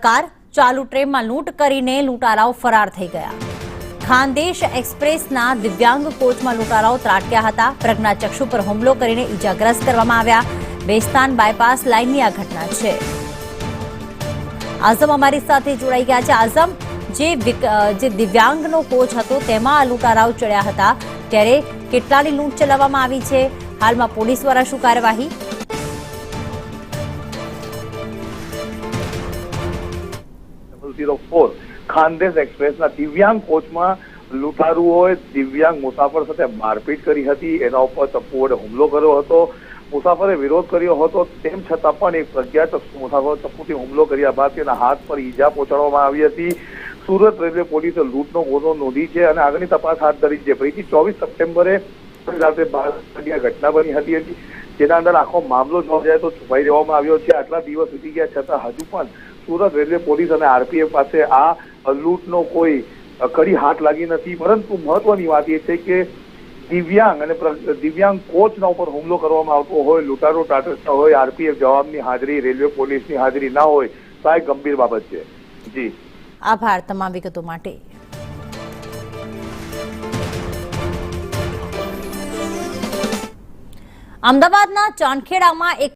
ચમત્કાર, ચાલુ ટ્રેનમાં લૂંટ કરીને લૂંટારાઓ ફરાર થઈ ગયા। ખાનદેશ એક્સપ્રેસના દિવ્યાંગ કોચમાં લૂંટારાઓ ત્રાટક્યા હતા। પ્રજ્ઞાચક્ષુ પર હુમલો કરીને ઈજાગ્રસ્ત કરવામાં આવ્યા। બેસ્તાન બાયપાસ લાઇનની આ ઘટના છે। આઝમ અમારી સાથે જોડાઈ ગયા છે। આઝમ, જે દિવ્યાંગનો કોચ હતો તેમાં આ લૂંટારાઓ ચડ્યા હતા, ત્યારે કેટલાની લૂંટ ચલાવવામાં આવી છે? હાલમાં પોલીસ દ્વારા શું કાર્યવાહી? ખાનદેશ એક્સપ્રેસના દિવ્યાંગ કોચમાં લૂંટારુઓએ દિવ્યાંગ મુસાફર સાથે મારપીટ કરી હતી। એના ઉપર ચપ્પુ વડે હુમલો કર્યો હતો। મુસાફરે વિરોધ કર્યો હતો, તેમ છતાં પણ એક પ્રજ્ઞાચક્ષુ મુસાફર ચપ્પુથી હુમલો કર્યા બાદ તેના હાથ પર ઈજા પહોંચાડવામાં આવી હતી। સુરત રેલવે પોલીસે લૂંટનો ગુનો નોંધી છે અને આગળની તપાસ હાથ ધરી છે। ફરીથી 24 સપ્ટેમ્બરે રાત્રે 12 વાગ્યા ઘટના બની હતી, જેના અંદર આખો મામલો જોવા જાય તો છુપાઈ દેવામાં આવ્યો છે। આટલા દિવસ વીતી ગયા છતાં હજુ પણ સુરત રેલવે પોલીસ અને આરપીએફ પાસે આ લૂંટનો કોઈ કડી હાથ લાગી નથી। પરંતુ મહત્વની વાત એ છે કે દિવ્યાંગ અને દિવ્યાંગ કોચના ઉપર હુમલો કરવામાં આવતો હોય, લૂંટારો ત્રાટકતા હોય, આરપીએફ જવાબની હાજરી, રેલવે પોલીસની હાજરી ના હોય તો આ એક ગંભીર બાબત છે। જી, આભાર તમામ વિગતો માટે। અમદાવાદના ચાંદખેડામાં એક